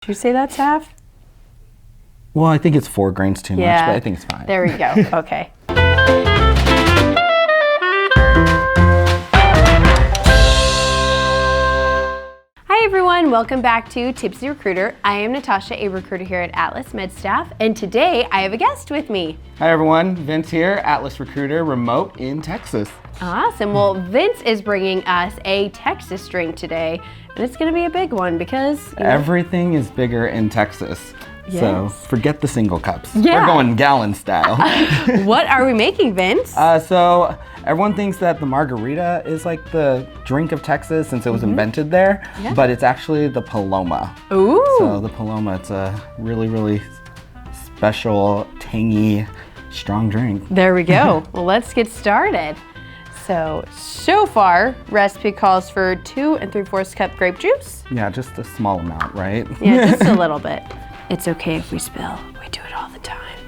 Did you say that's half? Well, I think it's 4 grains too much, but I think it's fine. There we go. Okay. Hi everyone, welcome back to Tipsy Recruiter. I am Natasha, a recruiter here at Atlas MedStaff, and today I have a guest with me. Hi everyone, Vince here, Atlas Recruiter, remote in Texas. Awesome. Well, Vince is bringing us a Texas drink today, and it's going to be a big one because everything is bigger in Texas. Yes. So forget the single cups. Yeah. We're going gallon style. What are we making, Vince? So everyone thinks that the margarita is like the drink of Texas since it was invented there, but it's actually the Paloma. Ooh. So the Paloma, it's a really, really special, tangy, strong drink. There we go. Well, let's get started. So far, recipe calls for 2 3/4 cup grape juice. Yeah, just a small amount, right? Yeah, just a little bit. It's okay if we spill. We do it all the time.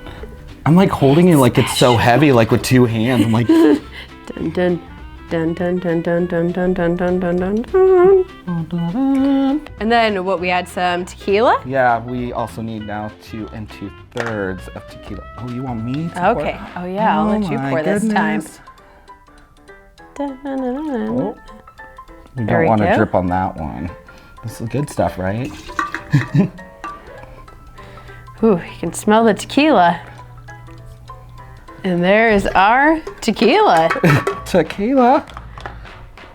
I'm like holding it like it's so heavy, like with 2 hands. I'm like dun dun dun dun dun dun dun dun dun dun dun dun. And then what, we add some tequila? Yeah, we also need now 2 2/3 of tequila. Oh, you want me to pour? Okay. Oh yeah, I'll let you pour this time. Oh, we don't want to drip on that one. This is good stuff, right? Ooh, you can smell the tequila. And there is our tequila. Tequila.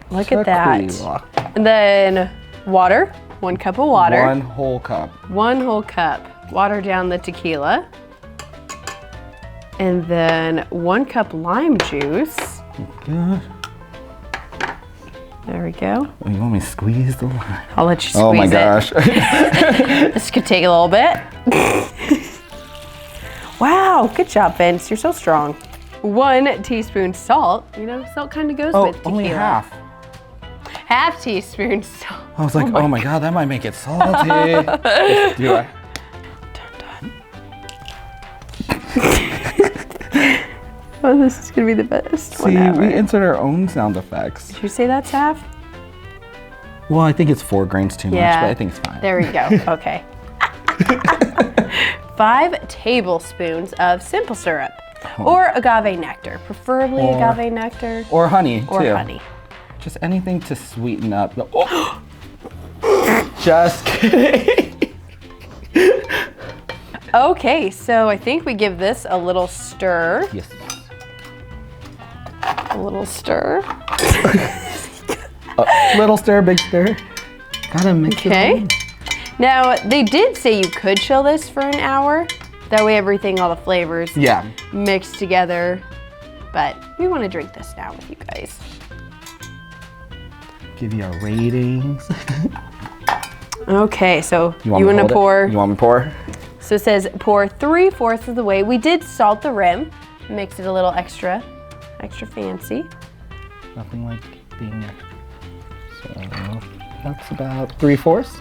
Look at that. And then water, 1 cup of water. 1 whole cup. 1 whole cup. Water down the tequila. And then 1 cup lime juice. Good. There we go. Oh, you want me to squeeze the lime? I'll let you squeeze it. Oh my gosh. This could take a little bit. Wow, good job, Vince. You're so strong. 1 teaspoon salt. You know, salt kind of goes with tequila. Only half. Half teaspoon salt. I was like, oh my God, that might make it salty. Let's do it. Oh, this is gonna be the best one See, ever. we insert our own sound effects. Did you say that's half? Well, I think it's 4 grains too much, but I think it's fine. There we go. Okay. 5 tablespoons of simple syrup or agave nectar, preferably agave nectar. Or honey, or too. honey. Just anything to sweeten up. Oh. Just kidding. Okay, so I think we give this a little stir. Yes. A little stir. Little stir, big stir. Gotta mix it all. Now, they did say you could chill this for an hour. That way everything, all the flavors mix together. But we want to drink this now with you guys. Give you our ratings. Okay, so you want to pour? You want me to pour? So it says pour 3/4 of the way. We did salt the rim, makes it a little extra fancy. Nothing like being extra. So that's about 3/4,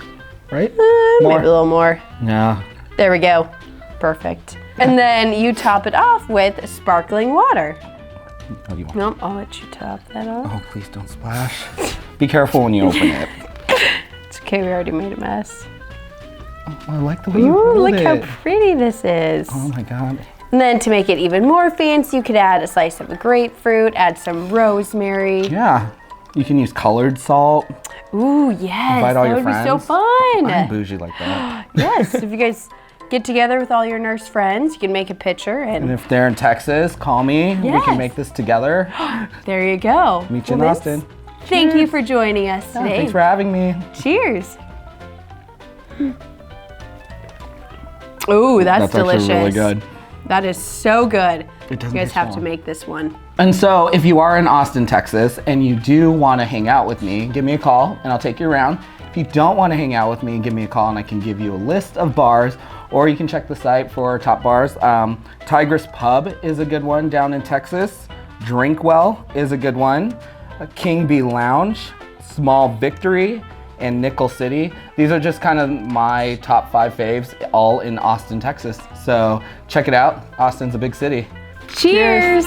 right? Maybe a little more. Yeah. There we go. Perfect. And then you top it off with sparkling water. Oh, you want? Nope, I'll let you top that off. Oh, please don't splash. Be careful when you open it. It's okay, we already made a mess. Oh, I like the way you hold look it. how pretty this is. Oh my God. And then to make it even more fancy, you could add a slice of a grapefruit, add some rosemary. Yeah. You can use colored salt. Ooh, yes. Invite all that your would friends. be so fun. I'm bougie like that. Yes, if you guys get together with all your nurse friends, you can make a picture. And if they're in Texas, call me. Yes. We can make this together. There you go. Meet you in Austin. Thank you for joining us today. Thanks for having me. Cheers. Ooh, that's delicious. Actually really good. That is so good. It doesn't You guys get have to strong. make this one. And so if you are in Austin, Texas, and you do want to hang out with me, give me a call and I'll take you around. If you don't want to hang out with me, give me a call and I can give you a list of bars, or you can check the site for top bars. Tigress Pub is a good one down in Texas. Drinkwell is a good one. King Bee Lounge, Small Victory, and Nickel City. These are just kind of my top 5 faves, all in Austin, Texas. So check it out. Austin's a big city. Cheers.